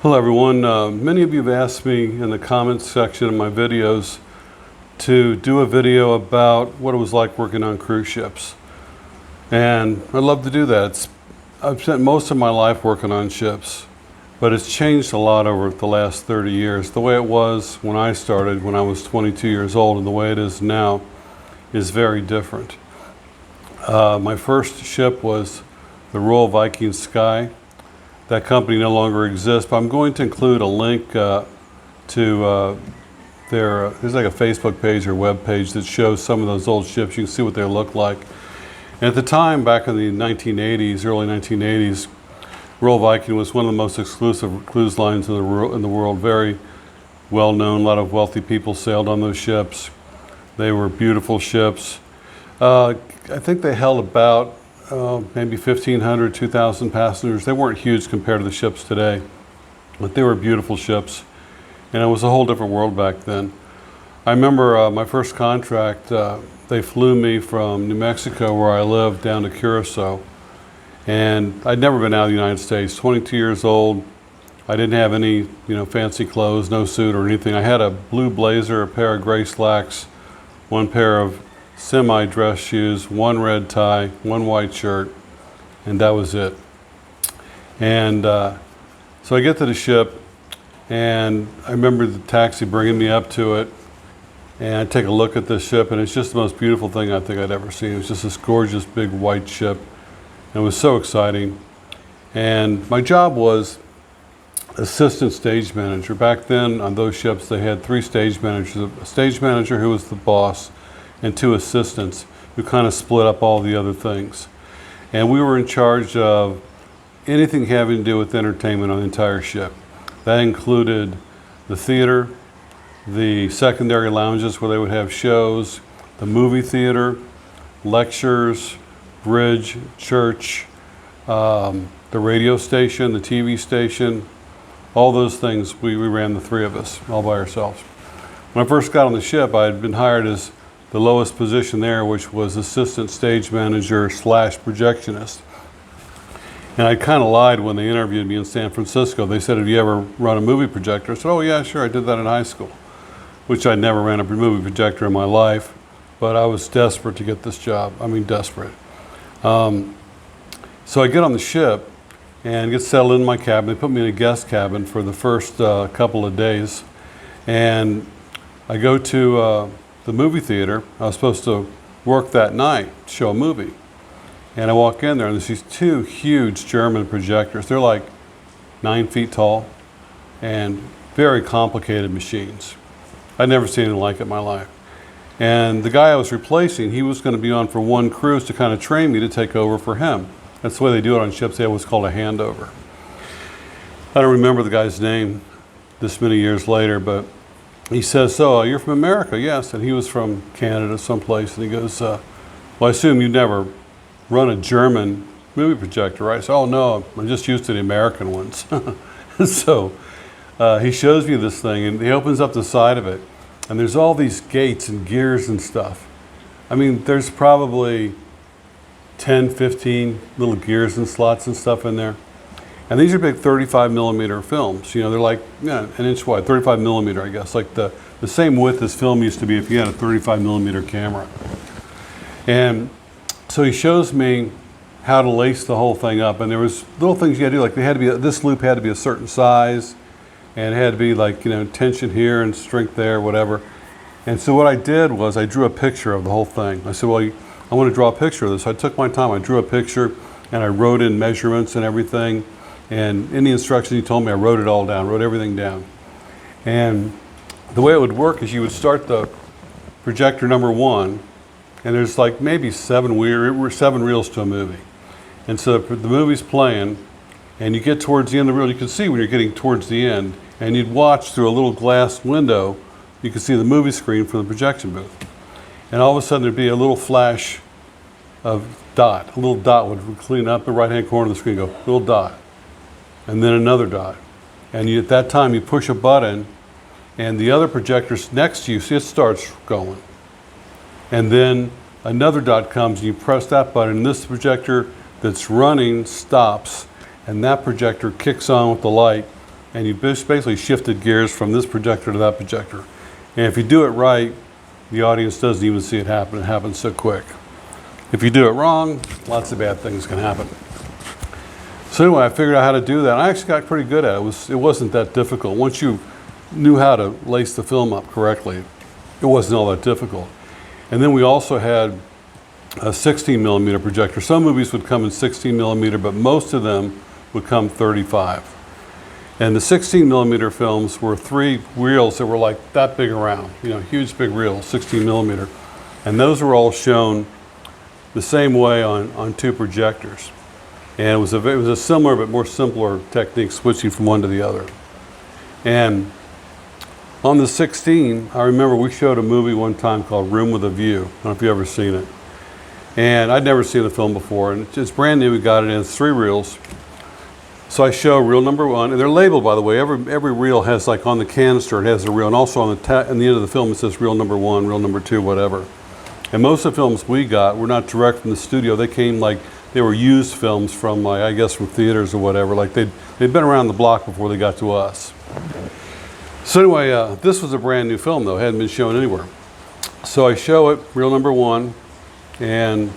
Hello everyone. Many of you have asked me in the comments section of my videos to do a video about what it was like working on cruise ships. And I'd love to do that. I've spent most of my life working on ships, but it's changed a lot over the last 30 years. The way it was when I started, when I was 22 years old, and the way it is now is very different. My first ship was the Royal Viking Sky. That company no longer exists, but I'm going to include a link to there's like a Facebook page or web page that shows some of those old ships. You can see what they look like. And at the time, back in the 1980s, early 1980s, Royal Viking was one of the most exclusive cruise lines in the world. Very well known. A lot of wealthy people sailed on those ships. They were beautiful ships. I think they held about maybe 1,500, 2,000 passengers. They weren't huge compared to the ships today, but they were beautiful ships. And it was a whole different world back then. I remember my first contract, they flew me from New Mexico, where I lived, down to Curacao. And I'd never been out of the United States, 22 years old. I didn't have any, fancy clothes, no suit or anything. I had a blue blazer, a pair of gray slacks, one pair of semi-dress shoes, one red tie, one white shirt, and that was it. And so I get to the ship, and I remember the taxi bringing me up to it, and I take a look at this ship, and it's just the most beautiful thing I think I'd ever seen. It was just this gorgeous big white ship, and it was so exciting. And my job was assistant stage manager. Back then on those ships they had 3 stage managers, a stage manager who was the boss, and 2 assistants who kind of split up all the other things. And we were in charge of anything having to do with entertainment on the entire ship. That included the theater, the secondary lounges where they would have shows, the movie theater, lectures, bridge, church, the radio station, the TV station, all those things. We ran the 3 of us all by ourselves. When I first got on the ship, I had been hired as the lowest position there, which was assistant stage manager / projectionist. And I kind of lied when they interviewed me in San Francisco. They said, "Have you ever run a movie projector?" I said, "Oh yeah, sure, I did that in high school," which I never ran a movie projector in my life, but I was desperate to get this job. I mean, desperate. So I get on the ship and get settled in my cabin. They put me in a guest cabin for the first couple of days. And I go to the movie theater. I was supposed to work that night, show a movie. And I walk in there, and there's these 2 huge German projectors. They're like 9 feet tall and very complicated machines. I'd never seen anything like it in my life. And the guy I was replacing, he was going to be on for one cruise to kind of train me to take over for him. That's the way they do it on ships. They have what's called a handover. I don't remember the guy's name this many years later, but he says, "So you're from America?" "Yes." And he was from Canada someplace. And he goes, "Well, I assume you've never run a German movie projector, right?" I said, "Oh no, I'm just used to the American ones." So he shows me this thing, and he opens up the side of it, and there's all these gates and gears and stuff. I mean, there's probably 10, 15 little gears and slots and stuff in there. And these are big 35 millimeter films. They're like an inch wide, 35 millimeter, I guess, like the same width as film used to be if you had a 35 millimeter camera. And so he shows me how to lace the whole thing up. And there was little things you had to do, like this loop had to be a certain size, and it had to be like, tension here and strength there, whatever. And so what I did was I drew a picture of the whole thing. I said, well, I want to draw a picture of this. So I took my time, I drew a picture, and I wrote in measurements and everything. And in the instructions he told me, I wrote it all down, wrote everything down. And the way it would work is you would start the projector number 1, and there's like maybe 7 reels to a movie. And so the movie's playing, and you get towards the end of the reel, you can see when you're getting towards the end, and you'd watch through a little glass window, you could see the movie screen from the projection booth. And all of a sudden there'd be a little flash of dot. A little dot would clean up the right-hand corner of the screen, go, little dot. And then another dot. And at that time you push a button, and the other projector's next to you, see, it starts going. And then another dot comes, and you press that button, and this projector that's running stops, and that projector kicks on with the light and you basically shifted gears from this projector to that projector. And if you do it right, the audience doesn't even see it happen. It happens so quick. If you do it wrong, lots of bad things can happen. So anyway, I figured out how to do that. I actually got pretty good at it. It wasn't that difficult. Once you knew how to lace the film up correctly, it wasn't all that difficult. And then we also had a 16 millimeter projector. Some movies would come in 16 millimeter, but most of them would come 35. And the 16 millimeter films were 3 reels that were like that big around, huge big reels, 16 millimeter. And those were all shown the same way on 2 projectors. And it was a similar but more simpler technique, switching from one to the other. And on the 16, I remember we showed a movie one time called Room with a View. I don't know if you've ever seen it. And I'd never seen the film before, and it's brand new. We got it in. It's 3 reels. So I show reel number 1, and they're labeled, by the way. Every reel has, like on the canister, it has a reel, and also on the end of the film it says reel number 1, reel number 2, whatever. And most of the films we got were not direct from the studio. They came they were used films from, I guess, from theaters or whatever. Like they'd been around the block before they got to us. So anyway, this was a brand new film though. It hadn't been shown anywhere. So I show it, reel number 1, and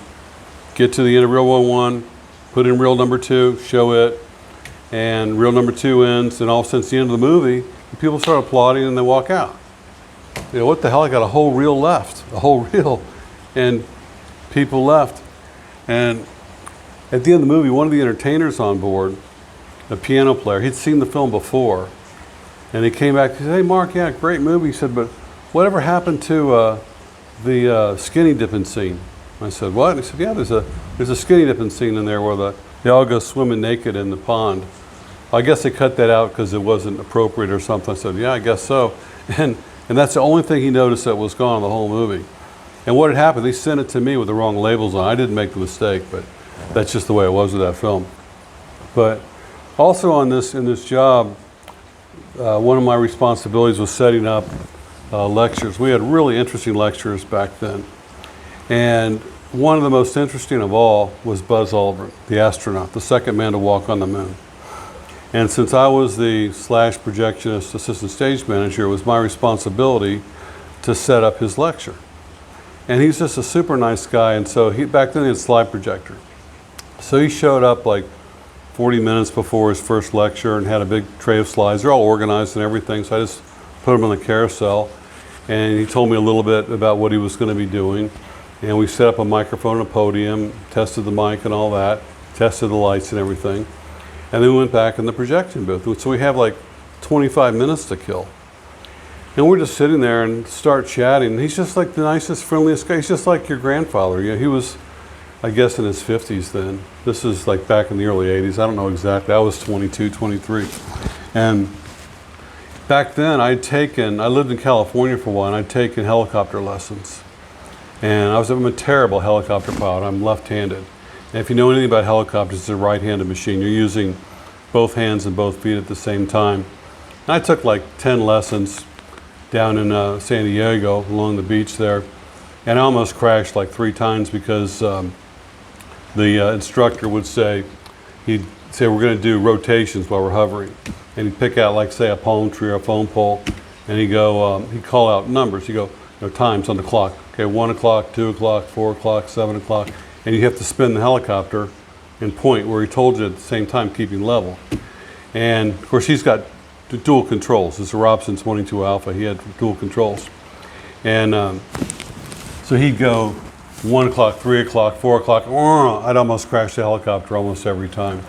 get to the end of reel 1, put in reel number 2, show it, and reel number 2 ends, and all of a sudden it's the end of the movie, and people start applauding and they walk out. What the hell, I got a whole reel left, a whole reel, and people left. And at the end of the movie, one of the entertainers on board, a piano player, he'd seen the film before, and he came back and said, "Hey Mark, yeah, great movie." He said, "But whatever happened to the skinny dipping scene?" I said, "What?" He said, "Yeah, there's a skinny dipping scene in there where they all go swimming naked in the pond." I guess they cut that out because it wasn't appropriate or something. I said, "Yeah, I guess so." And that's the only thing he noticed that was gone in the whole movie. And what had happened, they sent it to me with the wrong labels on. I didn't make the mistake, but that's just the way it was with that film. But also in this job, one of my responsibilities was setting up lectures. We had really interesting lectures back then. And one of the most interesting of all was Buzz Aldrin, the astronaut, the second man to walk on the moon. And since I was the projectionist assistant stage manager, it was my responsibility to set up his lecture. And he's just a super nice guy, and so back then he had a slide projector. So he showed up like 40 minutes before his first lecture and had a big tray of slides. They're all organized and everything, so I just put them on the carousel. And he told me a little bit about what he was going to be doing. And we set up a microphone and a podium, tested the mic and all that, tested the lights and everything. And then we went back in the projection booth. So we have like 25 minutes to kill. And we're just sitting there and start chatting. He's just like the nicest, friendliest guy. He's just like your grandfather. He was, I guess, in his 50s then. This is like back in the early 80s. I don't know exactly. I was 22, 23. And back then I lived in California for a while, and I'd taken helicopter lessons. And I'm a terrible helicopter pilot. I'm left-handed. And if you know anything about helicopters, it's a right-handed machine. You're using both hands and both feet at the same time. And I took like 10 lessons down in San Diego along the beach there. And I almost crashed like 3 times because the instructor would say, he'd say, "We're going to do rotations while we're hovering." And he'd pick out, like, say, a palm tree or a phone pole, and he'd call out numbers. He'd go, times on the clock. Okay, 1 o'clock, 2 o'clock, 4 o'clock, 7 o'clock. And you have to spin the helicopter and point where he told you at the same time, keeping level. And of course, he's got dual controls. It's a Robson 22 Alpha. He had dual controls. And so he'd go 1 o'clock, 3 o'clock, 4 o'clock. I'd almost crash the helicopter almost every time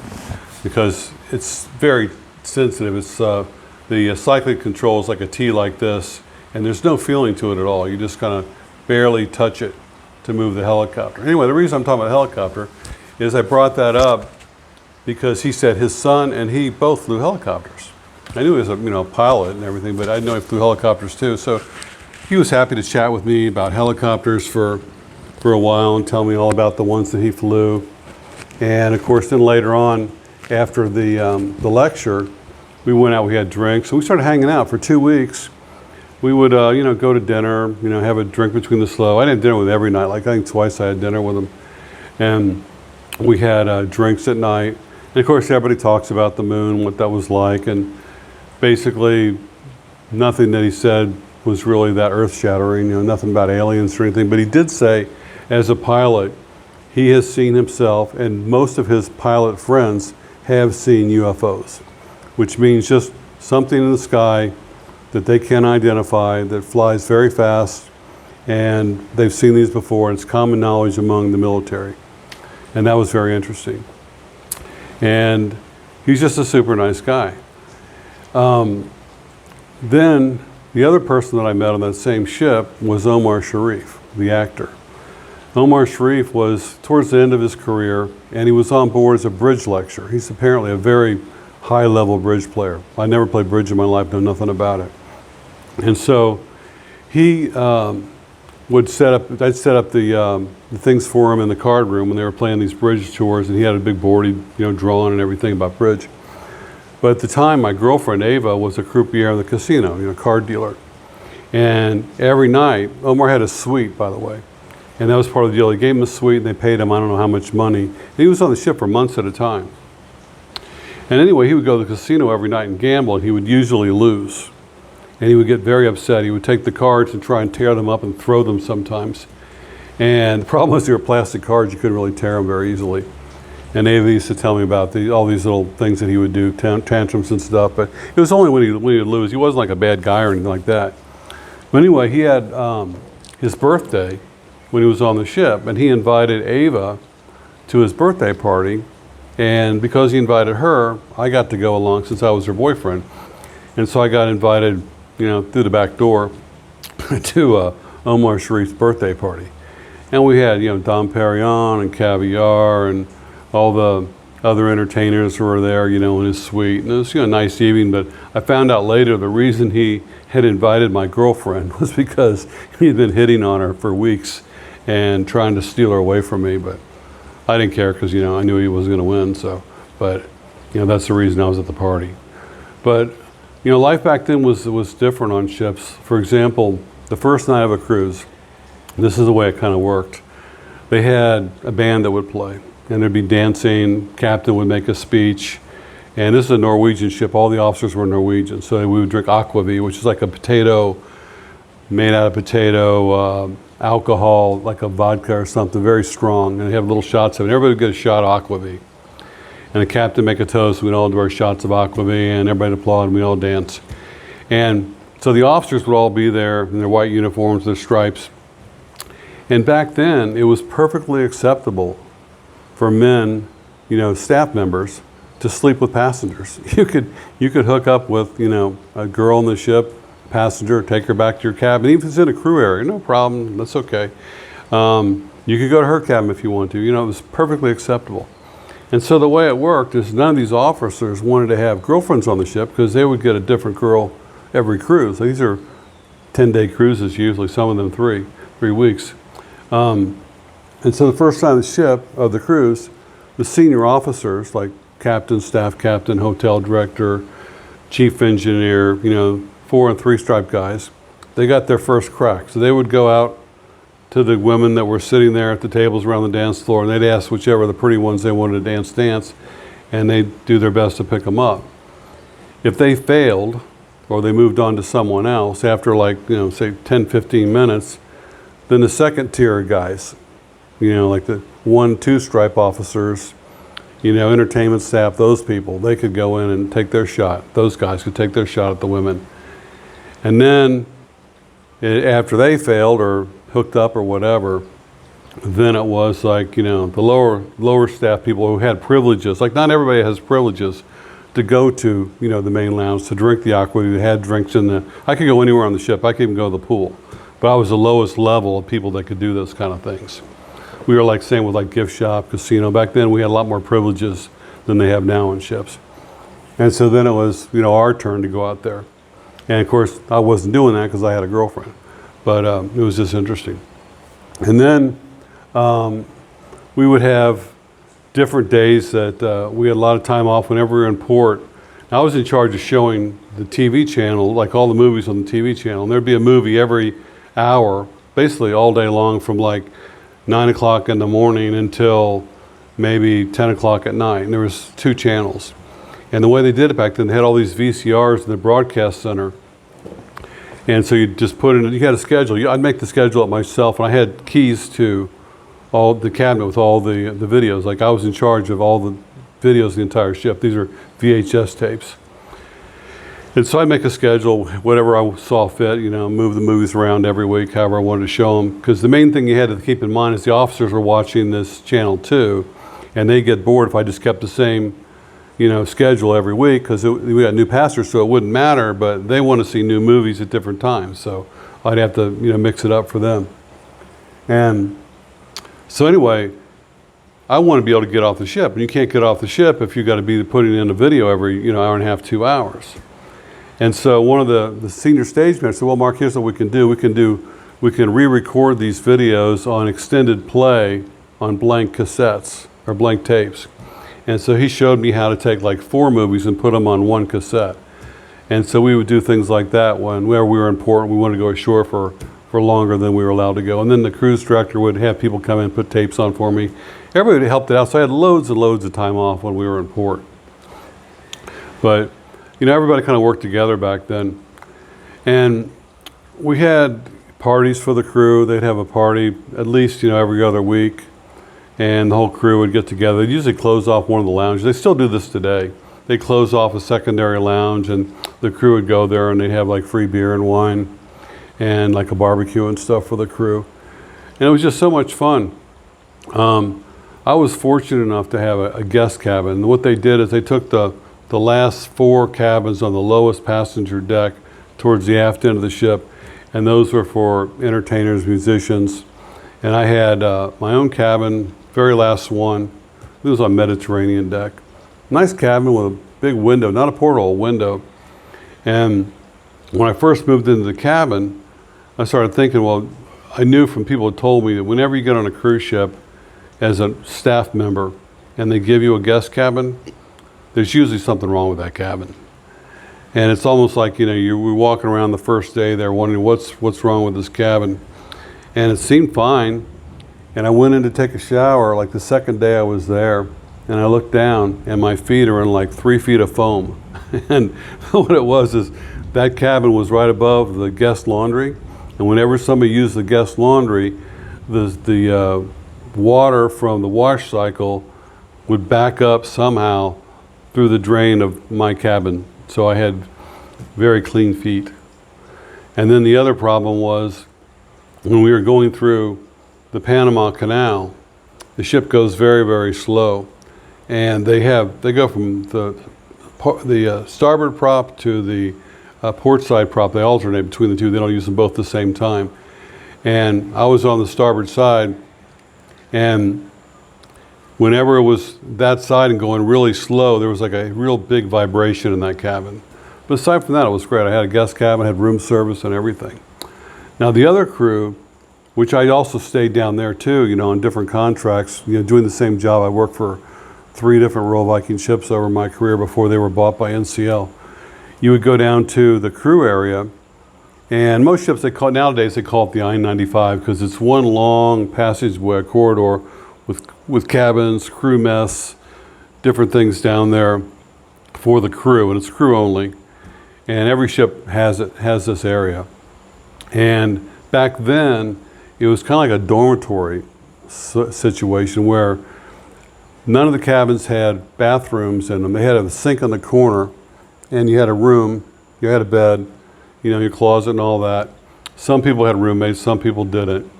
because it's very sensitive. It's the cyclic control is like a T like this, and there's no feeling to it at all. You just kind of barely touch it to move the helicopter. Anyway, the reason I'm talking about helicopter is I brought that up because he said his son and he both flew helicopters. I knew he was a pilot and everything, but I didn't know he flew helicopters too. So he was happy to chat with me about helicopters for a while and tell me all about the ones that he flew. And of course, then later on, after the lecture, we went out, we had drinks, and we started hanging out for 2 weeks. We would, go to dinner, have a drink between the slow. I didn't have dinner with him every night. Like I think twice I had dinner with him. And we had drinks at night. And of course, everybody talks about the moon, what that was like. And basically nothing that he said was really that earth-shattering, nothing about aliens or anything. But he did say, as a pilot, he has seen himself, and most of his pilot friends have seen UFOs, which means just something in the sky that they can identify that flies very fast, and they've seen these before, and it's common knowledge among the military. And that was very interesting. And he's just a super nice guy. Then the other person that I met on that same ship was Omar Sharif, the actor. Omar Sharif was towards the end of his career, and he was on board as a bridge lecturer. He's apparently a very high-level bridge player. I never played bridge in my life, know nothing about it. And so he would I'd set up the things for him in the card room when they were playing these bridge tours, and he had a big board, he'd drawn and everything about bridge. But at the time, my girlfriend Ava was a croupier in the casino, card dealer. And every night, Omar had a suite, by the way. And that was part of the deal. They gave him a suite, and they paid him I don't know how much money. And he was on the ship for months at a time. And anyway, he would go to the casino every night and gamble, and he would usually lose. And he would get very upset. He would take the cards and try and tear them up and throw them sometimes. And the problem was they were plastic cards. You couldn't really tear them very easily. And Ava used to tell me about all these little things that he would do, tantrums and stuff. But it was only when he would lose. He wasn't like a bad guy or anything like that. But anyway, he had his birthday when he was on the ship, and he invited Ava to his birthday party. And because he invited her, I got to go along since I was her boyfriend. And so I got invited, through the back door to Omar Sharif's birthday party. And we had, Dom Perignon and caviar and all the other entertainers who were there, in his suite. And it was, a nice evening, but I found out later the reason he had invited my girlfriend was because he had been hitting on her for weeks and trying to steal her away from me. But I didn't care because, I knew he was going to win. So, but, that's the reason I was at the party. But, life back then was different on ships. For example, the first night of a cruise, this is the way it kind of worked. They had a band that would play, and there'd be dancing, captain would make a speech, and this is a Norwegian ship. All the officers were Norwegian, so we would drink aquavit, which is like a potato, made out of potato, alcohol, like a vodka or something, very strong, and they have little shots of it. Everybody would get a shot of aquavit. And the captain make a toast, we'd all do our shots of aquavit, and everybody applaud, and we'd all dance. And so the officers would all be there in their white uniforms, their stripes. And back then, it was perfectly acceptable for men, staff members, to sleep with passengers. You could hook up with, a girl on the ship, passenger, take her back to your cabin. Even if it's in a crew area, no problem, that's okay. You could go to her cabin if you want to. It was perfectly acceptable. And so the way it worked is none of these officers wanted to have girlfriends on the ship because they would get a different girl every cruise. These are 10-day cruises usually, some of them 3 weeks. And so the first time the ship, of the cruise, the senior officers, like captain, staff captain, hotel director, chief engineer, 4 and 3 stripe guys, they got their first crack. So they would go out to the women that were sitting there at the tables around the dance floor, and they'd ask whichever of the pretty ones they wanted to dance, and they'd do their best to pick them up. If they failed, or they moved on to someone else after say 10, 15 minutes, then the second tier of guys, like the 1, 2 stripe officers, entertainment staff, those people, they could go in and take their shot. Those guys could take their shot at the women. And then after they failed or hooked up or whatever, then it was like, the lower staff people who had privileges. Like not everybody has privileges to go to, the main lounge, to drink the aqua. They had drinks in I could go anywhere on the ship. I could even go to the pool. But I was the lowest level of people that could do those kind of things. We were same with gift shop, casino. Back then we had a lot more privileges than they have now on ships. And so then it was, our turn to go out there. And of course, I wasn't doing that because I had a girlfriend. But it was just interesting. And then we would have different days that we had a lot of time off whenever we were in port. I was in charge of showing the TV channel, like all the movies on the TV channel. And there'd be a movie every hour, basically all day long, from 9 o'clock in the morning until maybe 10 o'clock at night. And there was 2 channels. And the way they did it back then, they had all these VCRs in the broadcast center. And so you just put in, you had a schedule. I'd make the schedule up myself, and I had keys to all the cabinet with all the videos. Like I was in charge of all the videos of the entire ship. These are VHS tapes. And so I'd make a schedule, whatever I saw fit, you know, move the movies around every week, however I wanted to show them. Because the main thing you had to keep in mind is the officers were watching this channel too, and they get bored if I just kept the same, you know, schedule every week, because we got new pastors, so it wouldn't matter, but they want to see new movies at different times, so I'd have to, you know, mix it up for them. And so anyway, I want to be able to get off the ship, and you can't get off the ship if you've got to be putting in a video every, you know, hour and a half, 2 hours. And so one of the senior stage managers said, well, Mark, here's what we can do. We can re-record these videos on extended play on blank cassettes or blank tapes. And so he showed me how to take like 4 movies and put them on 1 cassette. And so we would do things like that whenever we were in port, we wanted to go ashore for longer than we were allowed to go. And then the cruise director would have people come in and put tapes on for me. Everybody helped it out, so I had loads and loads of time off when we were in port. But, you know, everybody kind of worked together back then. And we had parties for the crew. They'd have a party at least, you know, every other week. And the whole crew would get together. They'd usually close off one of the lounges. They still do this today. They close off a secondary lounge, and the crew would go there, and they'd have like free beer and wine and like a barbecue and stuff for the crew. And it was just so much fun. I was fortunate enough to have a guest cabin. And what they did is they took the last 4 cabins on the lowest passenger deck towards the aft end of the ship, and those were for entertainers, musicians. And I had my own cabin, very last one. It was on Mediterranean deck. Nice cabin with a big window, not a porthole, window. And when I first moved into the cabin, I started thinking, well, I knew from people who told me that whenever you get on a cruise ship as a staff member and they give you a guest cabin, there's usually something wrong with that cabin. And it's almost like, you know, you were walking around the first day there wondering what's wrong with this cabin. And it seemed fine. And I went in to take a shower like the second day I was there, and I looked down and my feet are in like 3 feet of foam. And what it was is that cabin was right above the guest laundry. And whenever somebody used the guest laundry, the water from the wash cycle would back up somehow through the drain of my cabin. So I had very clean feet. And then the other problem was when we were going through the Panama Canal, the ship goes very, very slow. And they go from the starboard prop to the port side prop. They alternate between the two. They don't use them both at the same time. And I was on the starboard side, and whenever it was that side and going really slow, there was like a real big vibration in that cabin. But aside from that, it was great. I had a guest cabin, had room service and everything. Now the other crew, which I also stayed down there too, you know, on different contracts, you know, doing the same job. I worked for 3 different Royal Viking ships over my career before they were bought by NCL. You would go down to the crew area, and most ships nowadays they call it the I-95 because it's one long passageway corridor with cabins, crew mess, different things down there for the crew, and it's crew only. And every ship has this area. And back then, it was kind of like a dormitory situation where none of the cabins had bathrooms in them. They had a sink in the corner, and you had a room, you had a bed, you know, your closet and all that. Some people had roommates, some people didn't.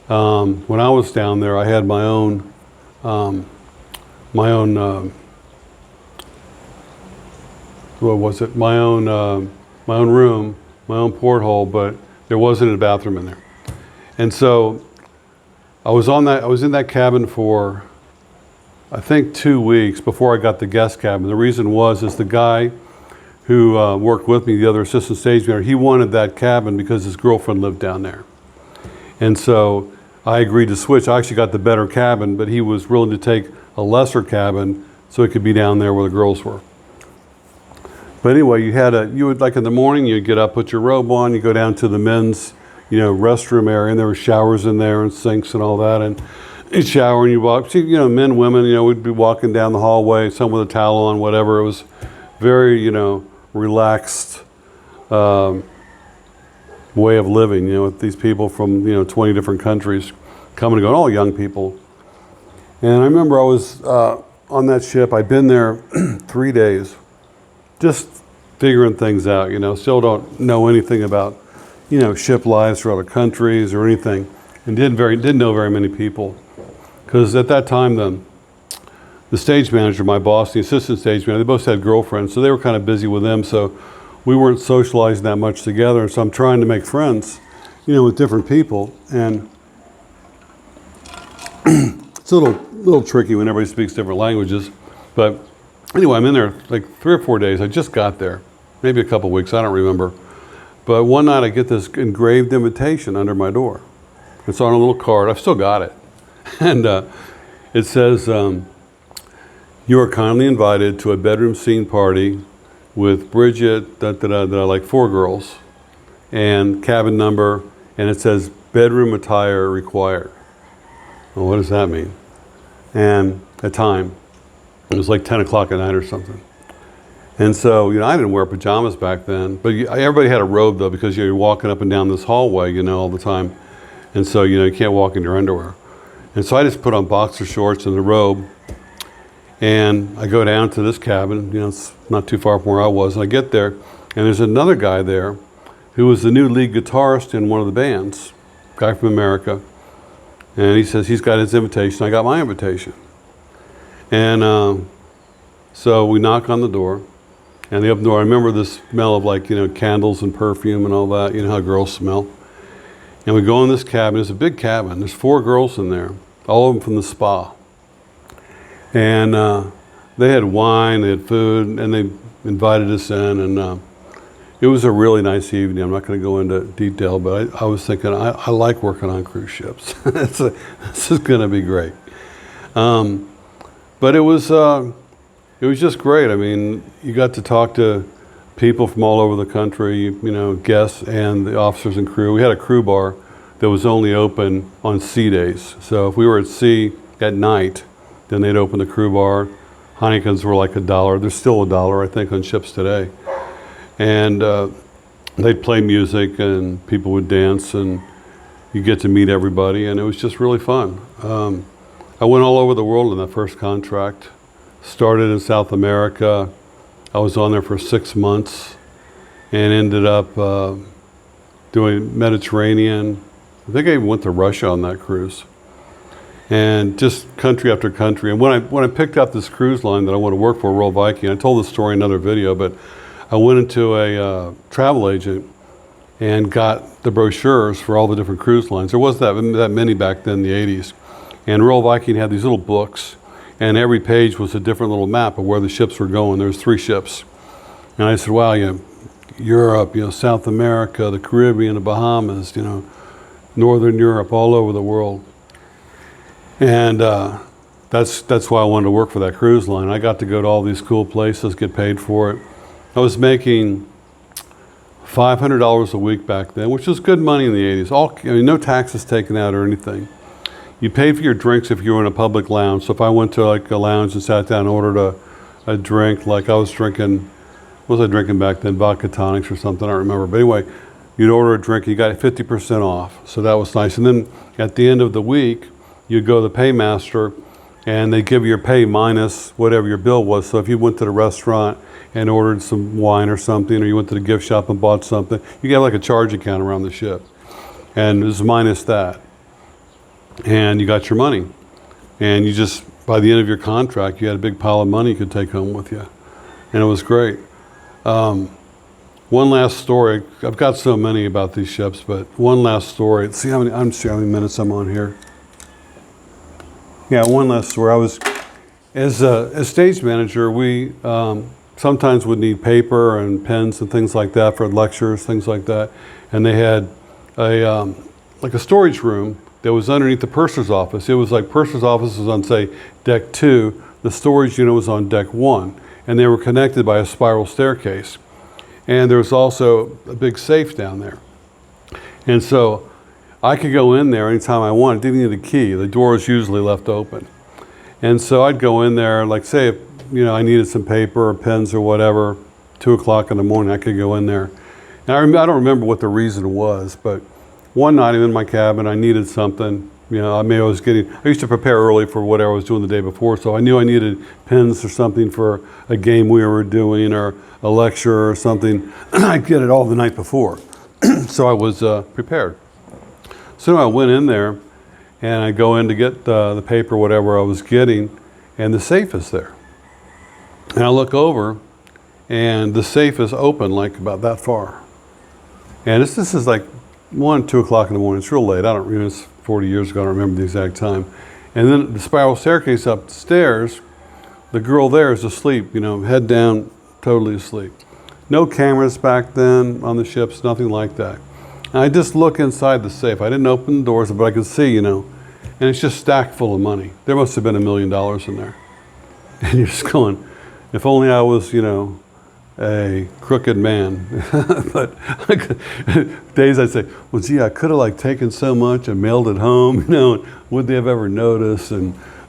When I was down there, I had my own room, my own porthole, but there wasn't a bathroom in there. And so I was in that cabin for, I think, 2 weeks before I got the guest cabin. The reason is the guy who worked with me, the other assistant stage manager, he wanted that cabin because his girlfriend lived down there. And so I agreed to switch. I actually got the better cabin, but he was willing to take a lesser cabin so it could be down there where the girls were. But anyway, you would like in the morning, you'd get up, put your robe on, you go down to the men's, you know, restroom area, and there were showers in there and sinks and all that, and you'd shower and you walk. See, you know, men, women, you know, we'd be walking down the hallway, some with a towel on, whatever. It very, relaxed way of living, with these people from, 20 different countries coming and going, all young people. And I remember I was on that ship. I'd been there 3 days, just figuring things out, still don't know anything about, ship lives for other countries or anything, and didn't know very many people. Because at that time, the stage manager, my boss, the assistant stage manager, they both had girlfriends, so they were kind of busy with them, so we weren't socializing that much together. And so I'm trying to make friends, with different people, and it's a little tricky when everybody speaks different languages. But anyway, I'm in there like 3 or 4 days. I just got there, maybe a couple weeks, I don't remember. But one night I get this engraved invitation under my door. It's on a little card. I've still got it. And it says, you are kindly invited to a bedroom scene party with Bridget, like 4 girls, and cabin number, and it says bedroom attire required. Well, what does that mean? And at time, it was like 10 o'clock at night or something. And so, I didn't wear pajamas back then, but everybody had a robe though, because you're walking up and down this hallway, all the time. And so, you can't walk in your underwear. And so I just put on boxer shorts and the robe, and I go down to this cabin, it's not too far from where I was, and I get there, and there's another guy there who was the new lead guitarist in one of the bands, guy from America. And he says he's got his invitation, I got my invitation. And so we knock on the door, and they open the door. I remember the smell of like, candles and perfume and all that, how girls smell. And we go in this cabin. It's a big cabin. There's 4 girls in there, all of them from the spa. And they had wine, they had food, and they invited us in. And it was a really nice evening. I'm not going to go into detail, but I was thinking, I like working on cruise ships. This is going to be great. But it was just great. I mean, you got to talk to people from all over the country, guests and the officers and crew. We had a crew bar that was only open on sea days. So if we were at sea at night, then they'd open the crew bar. Heineken's were like $1. They're still $1, I think, on ships today. And they'd play music and people would dance and you get to meet everybody, and it was just really fun. I went all over the world in that first contract. Started in South America. I was on there for 6 months and ended up doing Mediterranean. I think I even went to Russia on that cruise. And just country after country. And when I picked up this cruise line that I want to work for, Royal Viking, I told this story in another video, but I went into a travel agent and got the brochures for all the different cruise lines. There wasn't that many back then in the 80s. And Royal Viking had these little books, and every page was a different little map of where the ships were going. There was 3 ships. And I said, wow, Europe, South America, the Caribbean, the Bahamas, Northern Europe, all over the world. And that's why I wanted to work for that cruise line. I got to go to all these cool places, get paid for it. I was making $500 a week back then, which was good money in the 80s. No taxes taken out or anything. You paid for your drinks if you were in a public lounge. So if I went to like a lounge and sat down and ordered a drink, like I was drinking, what was I drinking back then? Vodka tonics or something, I don't remember. But anyway, you'd order a drink, you got 50% off. So that was nice. And then at the end of the week, you'd go to the paymaster and they give you your pay minus whatever your bill was. So if you went to the restaurant and ordered some wine or something, or you went to the gift shop and bought something, you get like a charge account around the ship. And it was minus that. And you got your money. And you just, by the end of your contract, you had a big pile of money you could take home with you. And it was great. One last story. I've got so many about these ships, but one last story. Let's see how many minutes I'm on here. Yeah, one last story. I was, as stage manager, we sometimes would need paper and pens and things like that for lectures, things like that. And they had like a storage room that was underneath the purser's office. It was like purser's office was on, say, deck 2. The storage unit was on deck 1. And they were connected by a spiral staircase. And there was also a big safe down there. And so I could go in there anytime I wanted. Didn't need a key. The door was usually left open. And so I'd go in there, like say you know, I needed some paper or pens or whatever, 2 o'clock in the morning, I could go in there. And I don't remember what the reason was, but one night I'm in my cabin, I needed something. You know, I used to prepare early for whatever I was doing the day before, so I knew I needed pens or something for a game we were doing or a lecture or something. I'd get it all the night before. So I was prepared. So I went in there and I go in to get the paper, whatever I was getting, and the safe is there. And I look over and the safe is open like about that far. And this is like 1, 2 o'clock in the morning. It's real late. I don't remember, it's 40 years ago. I don't remember the exact time. And then the spiral staircase upstairs, the girl there is asleep, you know, head down, totally asleep. No cameras back then on the ships, nothing like that. And I just look inside the safe. I didn't open the doors, but I could see, you know, and it's just stacked full of money. There must have been $1 million in there. And you're just going, if only I was, you know, a crooked man. But days I'd say, well, gee, I could have like taken so much and mailed it home, you know, would they have ever noticed?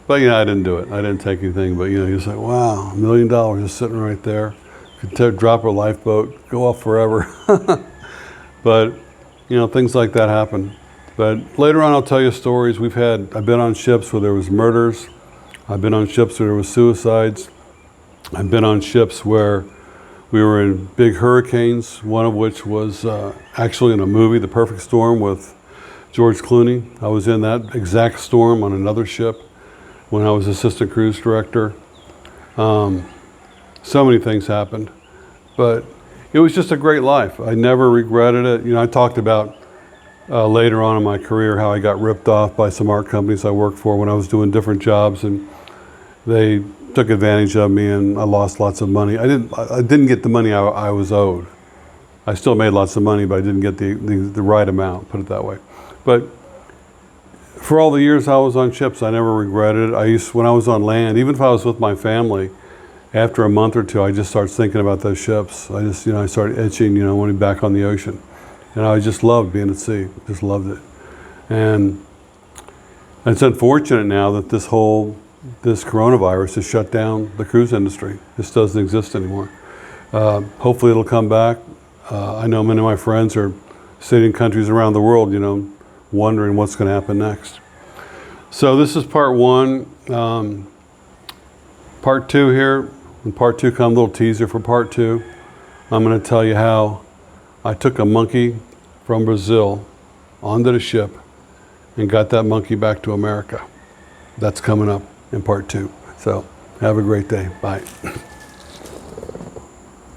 But you know, I didn't do it. I didn't take anything, but you know, you're just like, wow, $1 million is sitting right there. Could drop a lifeboat, go off forever. But you know, things like that happen. But later on I'll tell you stories. I've been on ships where there was murders. I've been on ships where there was suicides. I've been on ships where we were in big hurricanes, one of which was actually in a movie, The Perfect Storm with George Clooney. I was in that exact storm on another ship when I was assistant cruise director. So many things happened, but it was just a great life. I never regretted it. You know, I talked about later on in my career how I got ripped off by some art companies I worked for when I was doing different jobs, and they took advantage of me and I lost lots of money. I didn't get the money I was owed. I still made lots of money, but I didn't get the right amount, put it that way. But for all the years I was on ships, I never regretted it. When I was on land, even if I was with my family, after a month or two, I just started thinking about those ships. I started itching, you know, wanting to be back on the ocean. And I just loved being at sea, just loved it. And it's unfortunate now that this coronavirus has shut down the cruise industry. This doesn't exist anymore. Hopefully it'll come back. I know many of my friends are sitting in countries around the world, you know, wondering what's going to happen next. So this is part one. Part two here. When part two comes, a little teaser for part two. I'm going to tell you how I took a monkey from Brazil onto the ship and got that monkey back to America. That's coming up in part two. So have a great day. Bye.